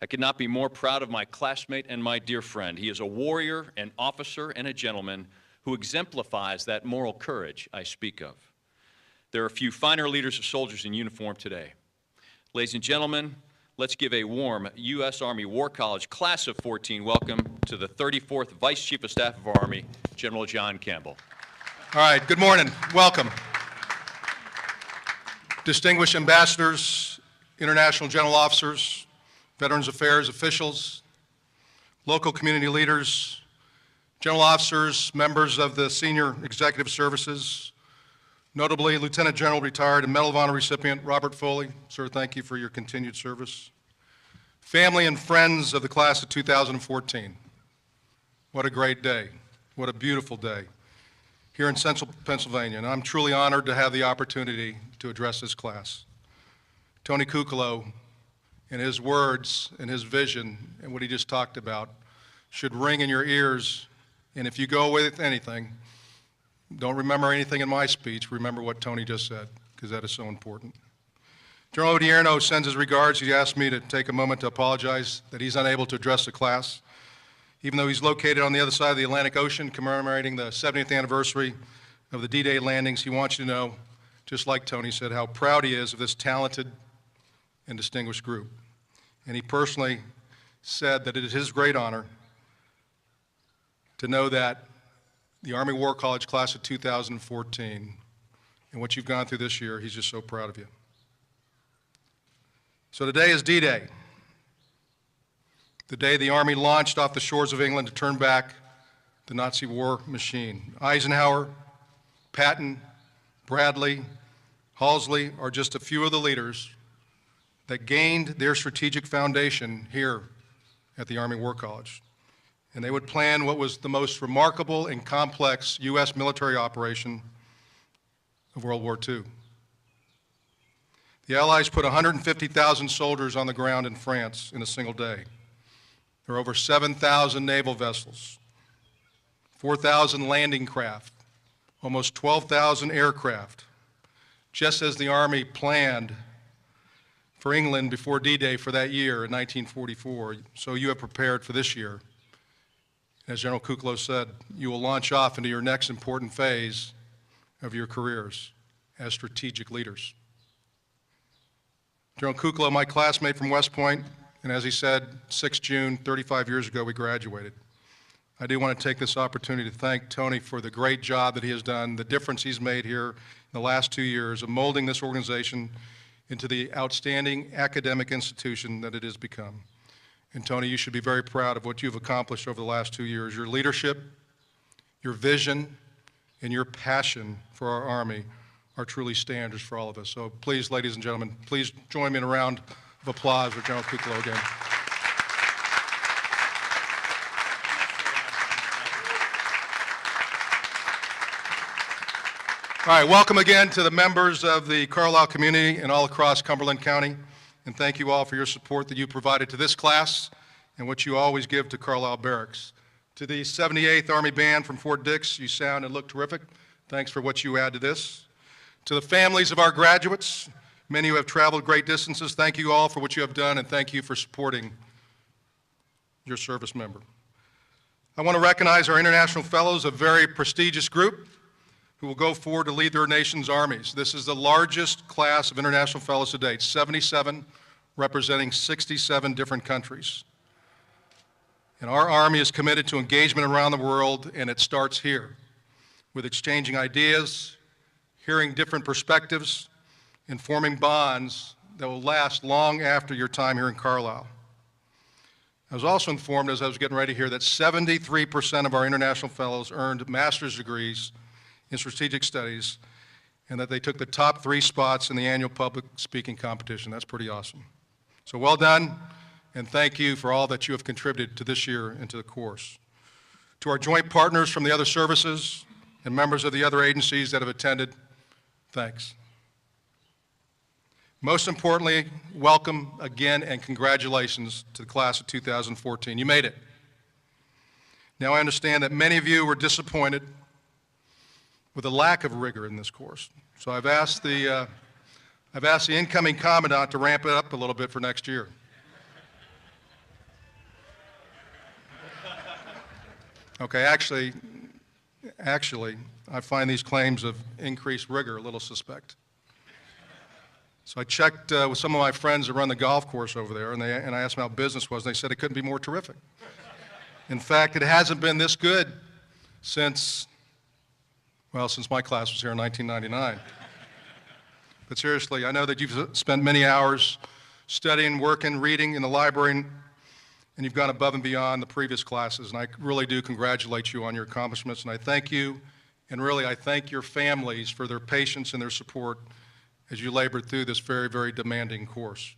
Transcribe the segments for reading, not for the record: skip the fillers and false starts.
I could not be more proud of my classmate and my dear friend. He is a warrior, an officer, and a gentleman who exemplifies that moral courage I speak of. There are few finer leaders of soldiers in uniform today. Ladies and gentlemen, let's give a warm U.S. Army War College Class of 14 welcome to the 34th Vice Chief of Staff of our Army, General John Campbell. All right, good morning. Welcome. Distinguished ambassadors, international general officers, Veterans Affairs officials, local community leaders, general officers, members of the senior executive services, notably Lieutenant General retired and Medal of Honor recipient Robert Foley. Sir, thank you for your continued service. Family and friends of the class of 2014. What a great day. What a beautiful day here in central Pennsylvania, and I'm truly honored to have the opportunity to address this class. Tony Kukolo, and his words and his vision and what he just talked about should ring in your ears, and if you go away with anything, don't remember anything in my speech, remember what Tony just said, because that is so important. General Odierno sends his regards. He asked me to take a moment to apologize that he's unable to address the class. Even though he's located on the other side of the Atlantic Ocean commemorating the 70th anniversary of the D-Day landings, he wants you to know, just like Tony said, how proud he is of this talented and distinguished group. And he personally said that it is his great honor to know that the Army War College Class of 2014 and what you've gone through this year, he's just so proud of you. So today is D-Day, the day the Army launched off the shores of England to turn back the Nazi war machine. Eisenhower, Patton, Bradley, Halsey are just a few of the leaders that gained their strategic foundation here at the Army War College. And they would plan what was the most remarkable and complex U.S. military operation of World War II. The Allies put 150,000 soldiers on the ground in France in a single day. There were over 7,000 naval vessels, 4,000 landing craft, almost 12,000 aircraft, just as the Army planned for England before D-Day for that year in 1944. So you have prepared for this year. As General Kukolo said, you will launch off into your next important phase of your careers as strategic leaders. General Kukolo, my classmate from West Point, and as he said, 6 June, 35 years ago, we graduated. I do want to take this opportunity to thank Tony for the great job that he has done, the difference he's made here in the last 2 years of molding this organization into the outstanding academic institution that it has become. And Tony, you should be very proud of what you've accomplished over the last 2 years. Your leadership, your vision, and your passion for our Army are truly standards for all of us. So please, ladies and gentlemen, please join me in a round of applause for General Kukolo again. All right, welcome again to the members of the Carlisle community and all across Cumberland County. And thank you all for your support that you provided to this class and what you always give to Carlisle Barracks. To the 78th Army Band from Fort Dix, you sound and look terrific. Thanks for what you add to this. To the families of our graduates, many who have traveled great distances, thank you all for what you have done, and thank you for supporting your service member. I want to recognize our International Fellows, a very prestigious group who will go forward to lead their nation's armies. This is the largest class of International Fellows to date, 77, representing 67 different countries. And our Army is committed to engagement around the world, and it starts here, with exchanging ideas, hearing different perspectives, and forming bonds that will last long after your time here in Carlisle. I was also informed as I was getting ready here that 73% of our International Fellows earned master's degrees in strategic studies, and that they took the top 3 spots in the annual public speaking competition. That's pretty awesome. So well done, and thank you for all that you have contributed to this year and to the course. To our joint partners from the other services and members of the other agencies that have attended, thanks. Most importantly, welcome again and congratulations to the class of 2014. You made it. Now I understand that many of you were disappointed with a lack of rigor in this course. So I've asked the incoming commandant to ramp it up a little bit for next year. Okay, actually, I find these claims of increased rigor a little suspect. So I checked with some of my friends that run the golf course over there, and I asked them how business was, and they said it couldn't be more terrific. In fact, it hasn't been this good since my class was here in 1999. But seriously, I know that you've spent many hours studying, working, reading in the library, and you've gone above and beyond the previous classes, and I really do congratulate you on your accomplishments, and I thank you, and really I thank your families for their patience and their support as you labored through this very, very demanding course.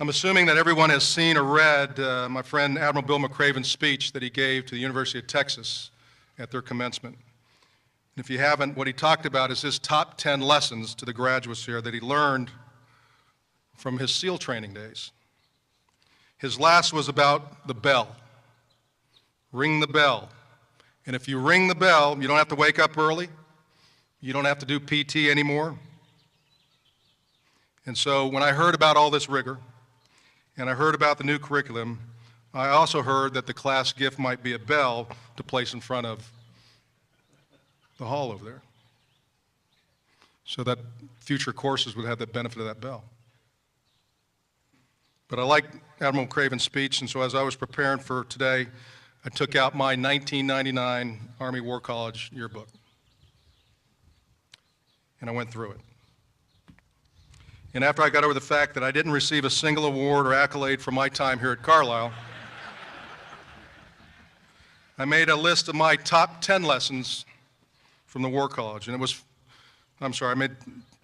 I'm assuming that everyone has seen or read my friend Admiral Bill McRaven's speech that he gave to the University of Texas at their commencement. And if you haven't, what he talked about is his top 10 lessons to the graduates here that he learned from his SEAL training days. His last was about the bell. Ring the bell. And if you ring the bell, you don't have to wake up early. You don't have to do PT anymore. And so when I heard about all this rigor, and I heard about the new curriculum, I also heard that the class gift might be a bell to place in front of the hall over there, so that future courses would have the benefit of that bell. But I liked Admiral McRaven's speech, and so as I was preparing for today, I took out my 1999 Army War College yearbook, and I went through it. And after I got over the fact that I didn't receive a single award or accolade for my time here at Carlisle, I made a list of my top 10 lessons from the War College, and I made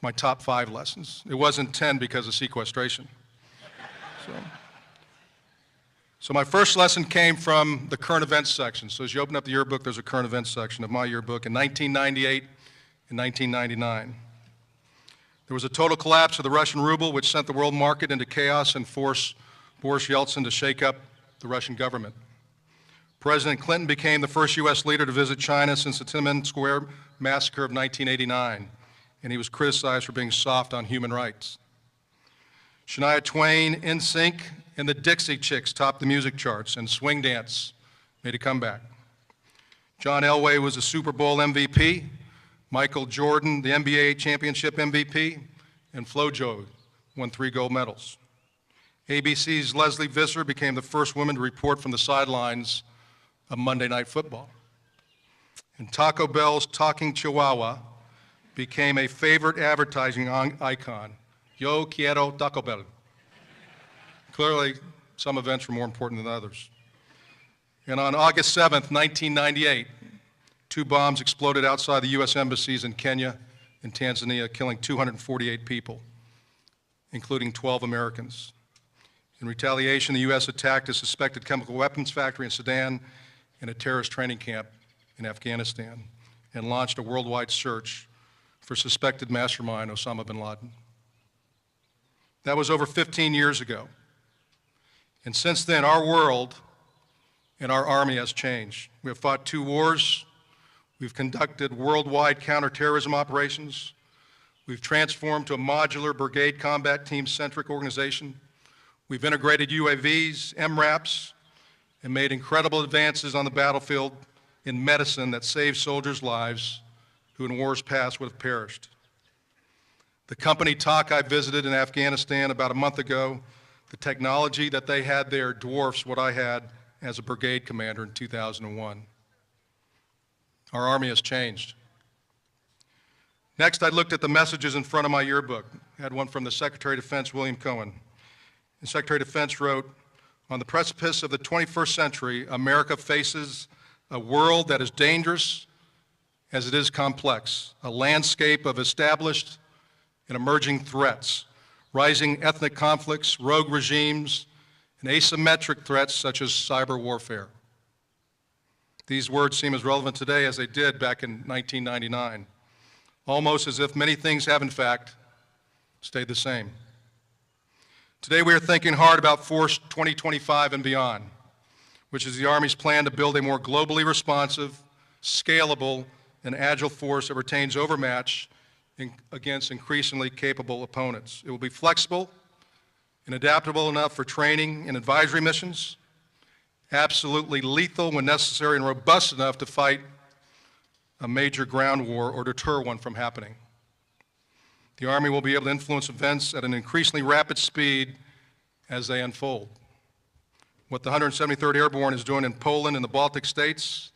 my top 5 lessons. It wasn't 10 because of sequestration. So my first lesson came from the current events section. So as you open up the yearbook, there's a current events section of my yearbook in 1998 and 1999. There was a total collapse of the Russian ruble, which sent the world market into chaos and forced Boris Yeltsin to shake up the Russian government. President Clinton became the first U.S. leader to visit China since the Tiananmen Square massacre of 1989, and he was criticized for being soft on human rights. Shania Twain, NSYNC, and the Dixie Chicks topped the music charts, and swing dance made a comeback. John Elway was a Super Bowl MVP, Michael Jordan, the NBA championship MVP, and FloJo won 3 gold medals. ABC's Leslie Visser became the first woman to report from the sidelines of Monday Night Football. And Taco Bell's Talking Chihuahua became a favorite advertising icon. Yo quiero Taco Bell. Clearly, some events were more important than others. And on August 7th, 1998, 2 bombs exploded outside the U.S. embassies in Kenya and Tanzania, killing 248 people, including 12 Americans. In retaliation, the U.S. attacked a suspected chemical weapons factory in Sudan and a terrorist training camp in Afghanistan, and launched a worldwide search for suspected mastermind Osama bin Laden. That was over 15 years ago. And since then, our world and our Army has changed. We have fought 2 wars. We've conducted worldwide counterterrorism operations. We've transformed to a modular brigade combat team-centric organization. We've integrated UAVs, MRAPs, and made incredible advances on the battlefield in medicine that saved soldiers' lives who in wars past would have perished. The company TOC I visited in Afghanistan about a month ago, the technology that they had there dwarfs what I had as a brigade commander in 2001. Our Army has changed. Next, I looked at the messages in front of my yearbook. I had one from the Secretary of Defense, William Cohen. The Secretary of Defense wrote, "On the precipice of the 21st century, America faces a world that is dangerous as it is complex, a landscape of established and emerging threats, rising ethnic conflicts, rogue regimes, and asymmetric threats such as cyber warfare." These words seem as relevant today as they did back in 1999, almost as if many things have in fact stayed the same. Today we are thinking hard about Force 2025 and beyond, which is the Army's plan to build a more globally responsive, scalable, and agile force that retains overmatch against increasingly capable opponents. It will be flexible and adaptable enough for training and advisory missions, absolutely lethal when necessary, and robust enough to fight a major ground war or deter one from happening. The Army will be able to influence events at an increasingly rapid speed as they unfold. What the 173rd Airborne is doing in Poland and the Baltic states,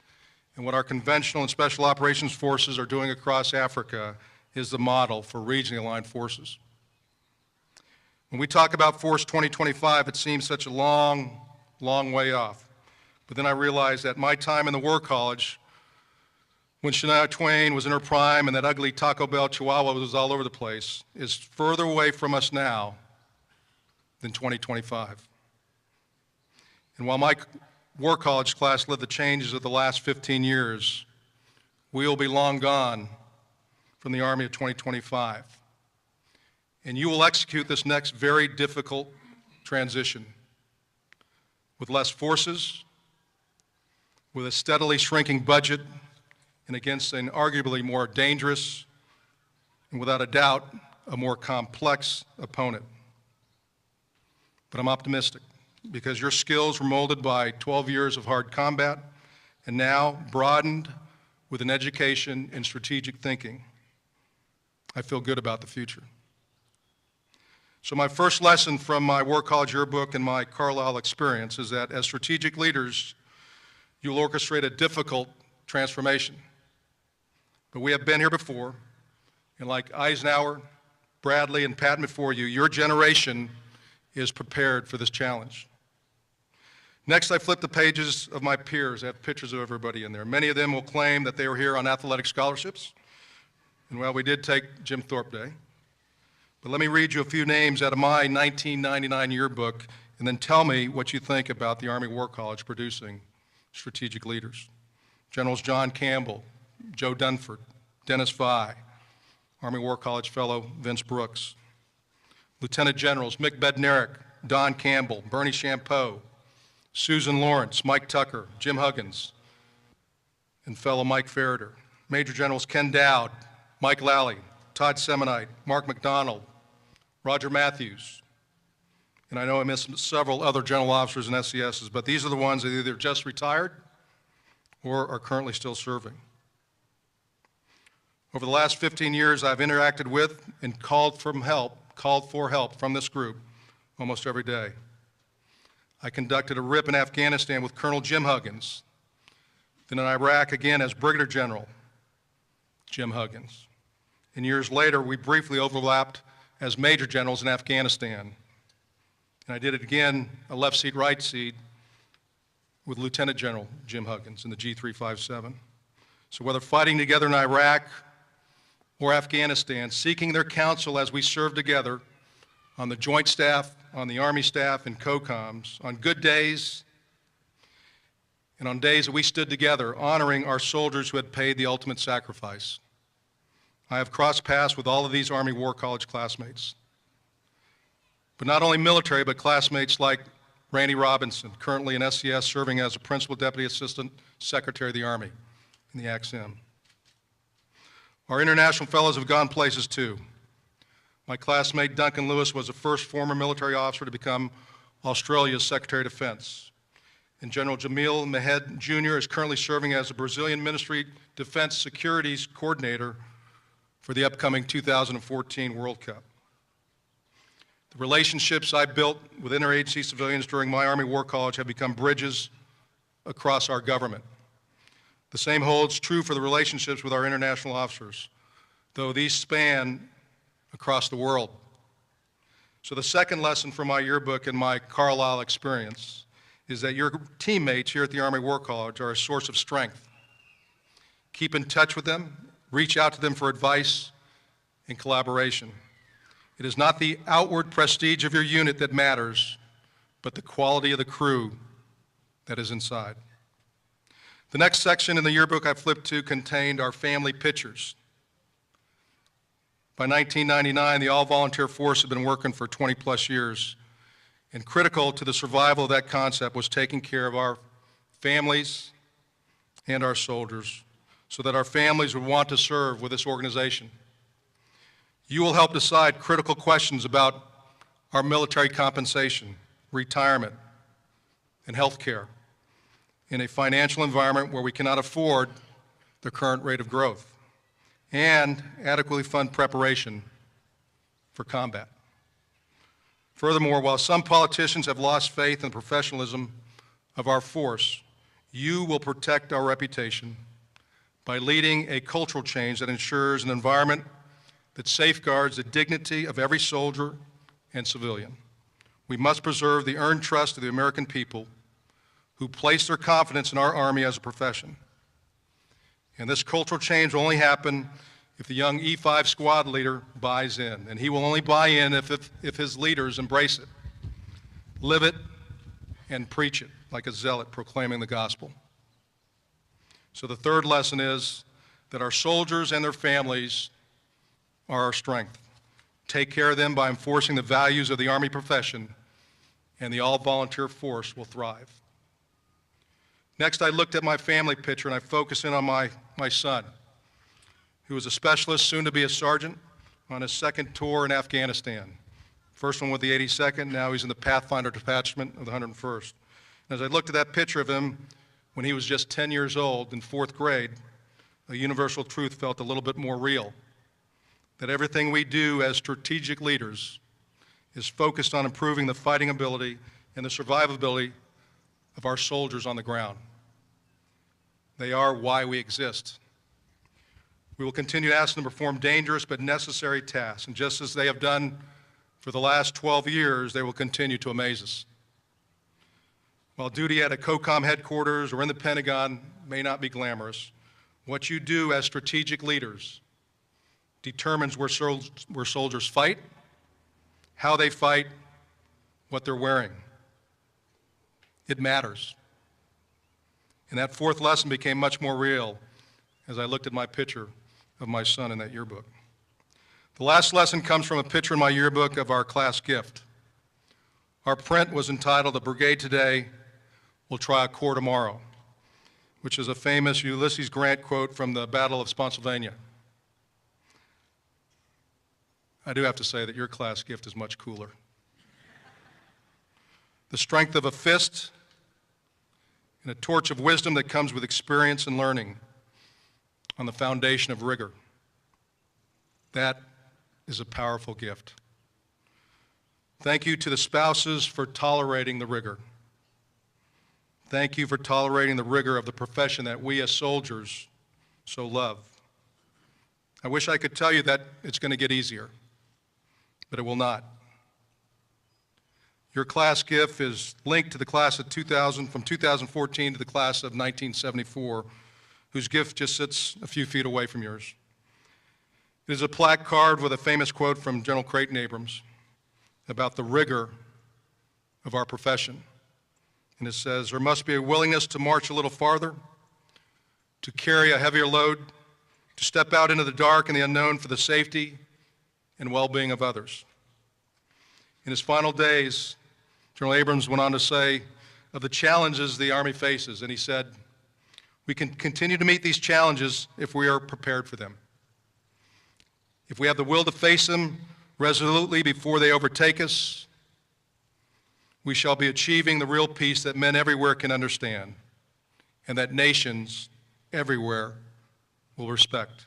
and what our conventional and special operations forces are doing across Africa is the model for regionally aligned forces. When we talk about Force 2025, it seems such a long, long way off. But then I realized that my time in the War College, when Shania Twain was in her prime and that ugly Taco Bell Chihuahua was all over the place, is further away from us now than 2025. And while my War College class lived the changes of the last 15 years, we will be long gone from the Army of 2025. And you will execute this next very difficult transition with less forces, with a steadily shrinking budget, and against an arguably more dangerous and without a doubt a more complex opponent. But I'm optimistic because your skills were molded by 12 years of hard combat and now broadened with an education in strategic thinking. I feel good about the future. So my first lesson from my War College yearbook and my Carlisle experience is that as strategic leaders, you'll orchestrate a difficult transformation. But we have been here before, and like Eisenhower, Bradley, and Patton before you, your generation is prepared for this challenge. Next, I flip the pages of my peers. I have pictures of everybody in there. Many of them will claim that they were here on athletic scholarships. And well, we did take Jim Thorpe Day. But let me read you a few names out of my 1999 yearbook, and then tell me what you think about the Army War College producing strategic leaders. Generals John Campbell, Joe Dunford, Dennis Fye, Army War College fellow Vince Brooks. Lieutenant Generals Mick Bednarik, Don Campbell, Bernie Champeau, Susan Lawrence, Mike Tucker, Jim Huggins, and fellow Mike Farrader. Major Generals Ken Dowd, Mike Lally, Todd Semonite, Mark McDonald, Roger Matthews, and I know I missed several other general officers and SCSs, but these are the ones that either just retired or are currently still serving. Over the last 15 years, I've interacted with and called for help from this group almost every day. I conducted a RIP in Afghanistan with Colonel Jim Huggins, then in Iraq again as Brigadier General Jim Huggins. And years later, we briefly overlapped as Major Generals in Afghanistan. And I did it again, a left seat, right seat, with Lieutenant General Jim Huggins in the G357. So whether fighting together in Iraq or Afghanistan, seeking their counsel as we served together on the Joint Staff, on the Army staff, and COCOMs, on good days and on days that we stood together, honoring our soldiers who had paid the ultimate sacrifice. I have crossed paths with all of these Army War College classmates. But not only military, but classmates like Randy Robinson, currently in SCS, serving as a Principal Deputy Assistant Secretary of the Army in the AXM. Our international fellows have gone places too. My classmate Duncan Lewis was the first former military officer to become Australia's Secretary of Defense. And General Jamil Mehed Jr. is currently serving as the Brazilian Ministry Defense Securities Coordinator for the upcoming 2014 World Cup. The relationships I built with interagency civilians during my Army War College have become bridges across our government. The same holds true for the relationships with our international officers, though these span across the world. So the second lesson from my yearbook and my Carlisle experience is that your teammates here at the Army War College are a source of strength. Keep in touch with them, reach out to them for advice and collaboration. It is not the outward prestige of your unit that matters, but the quality of the crew that is inside. The next section in the yearbook I flipped to contained our family pictures. By 1999, the all-volunteer force had been working for 20-plus years, and critical to the survival of that concept was taking care of our families and our soldiers so that our families would want to serve with this organization. You will help decide critical questions about our military compensation, retirement, and health care, in a financial environment where we cannot afford the current rate of growth, and adequately fund preparation for combat. Furthermore, while some politicians have lost faith in the professionalism of our force, you will protect our reputation by leading a cultural change that ensures an environment that safeguards the dignity of every soldier and civilian. We must preserve the earned trust of the American people who place their confidence in our Army as a profession. And this cultural change will only happen if the young E5 squad leader buys in, and he will only buy in if his leaders embrace it, live it, and preach it like a zealot proclaiming the gospel. So the third lesson is that our soldiers and their families are our strength. Take care of them by enforcing the values of the Army profession, and the all-volunteer force will thrive. Next, I looked at my family picture and I focused in on my son, who was a specialist, soon to be a sergeant, on his second tour in Afghanistan. First one with the 82nd, now he's in the Pathfinder Detachment of the 101st. And as I looked at that picture of him when he was just 10 years old in 4th grade, a universal truth felt a little bit more real, that everything we do as strategic leaders is focused on improving the fighting ability and the survivability of our soldiers on the ground. They are why we exist. We will continue to ask them to perform dangerous but necessary tasks, and just as they have done for the last 12 years, they will continue to amaze us. While duty at a COCOM headquarters or in the Pentagon may not be glamorous, what you do as strategic leaders determines where soldiers fight, how they fight, what they're wearing. It matters. And that fourth lesson became much more real as I looked at my picture of my son in that yearbook. The last lesson comes from a picture in my yearbook of our class gift. Our print was entitled, "A Brigade Today Will Try a Corps Tomorrow," which is a famous Ulysses Grant quote from the Battle of Spotsylvania. I do have to say that your class gift is much cooler. The strength of a fist and a torch of wisdom that comes with experience and learning on the foundation of rigor. That is a powerful gift. Thank you to the spouses for tolerating the rigor. Thank you for tolerating the rigor of the profession that we as soldiers so love. I wish I could tell you that it's going to get easier, but it will not. Your class gift is linked to the class of 2000, from 2014 to the class of 1974, whose gift just sits a few feet away from yours. It is a plaque carved with a famous quote from General Creighton Abrams about the rigor of our profession. And it says, "There must be a willingness to march a little farther, to carry a heavier load, to step out into the dark and the unknown for the safety and well-being of others." In his final days, General Abrams went on to say of the challenges the Army faces, and he said, "We can continue to meet these challenges if we are prepared for them. If we have the will to face them resolutely before they overtake us, we shall be achieving the real peace that men everywhere can understand and that nations everywhere will respect."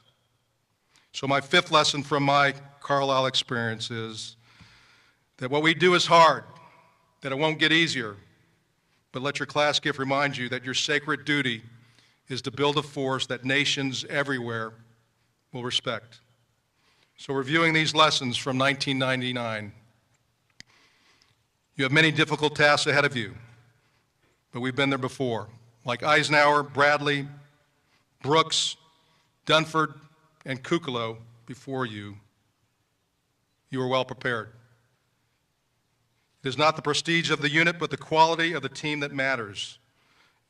So my fifth lesson from my Carlisle experience is that what we do is hard, that it won't get easier, but let your class gift remind you that your sacred duty is to build a force that nations everywhere will respect. So reviewing these lessons from 1999, you have many difficult tasks ahead of you, but we've been there before. Like Eisenhower, Bradley, Brooks, Dunford, and Kukalo before you, you are well prepared. It is not the prestige of the unit, but the quality of the team that matters.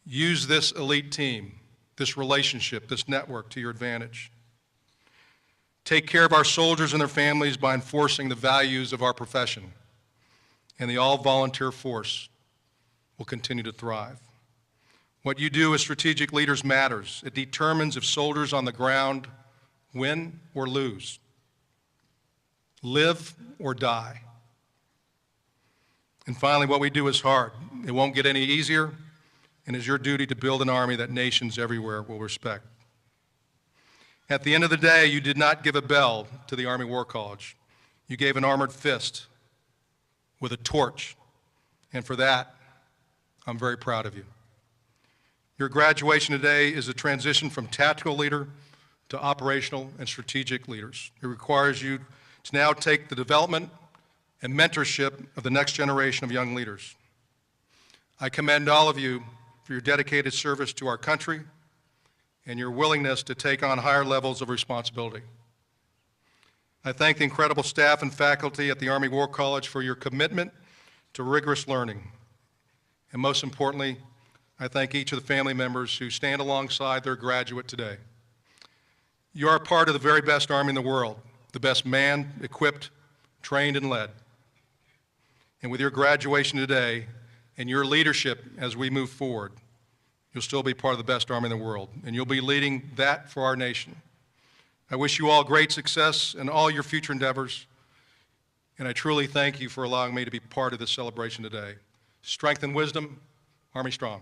Use this elite team, this relationship, this network to your advantage. Take care of our soldiers and their families by enforcing the values of our profession, and the all-volunteer force will continue to thrive. What you do as strategic leaders matters. It determines if soldiers on the ground win or lose, live or die. And finally, what we do is hard. It won't get any easier, and it is your duty to build an Army that nations everywhere will respect. At the end of the day, you did not give a bell to the Army War College. You gave an armored fist with a torch, and for that, I'm very proud of you. Your graduation today is a transition from tactical leader to operational and strategic leaders. It requires you to now take the development and mentorship of the next generation of young leaders. I commend all of you for your dedicated service to our country and your willingness to take on higher levels of responsibility. I thank the incredible staff and faculty at the Army War College for your commitment to rigorous learning. And most importantly, I thank each of the family members who stand alongside their graduate today. You are part of the very best Army in the world, the best manned, equipped, trained, and led. And with your graduation today and your leadership as we move forward, you'll still be part of the best Army in the world, and you'll be leading that for our nation. I wish you all great success in all your future endeavors, and I truly thank you for allowing me to be part of this celebration today. Strength and wisdom, Army strong.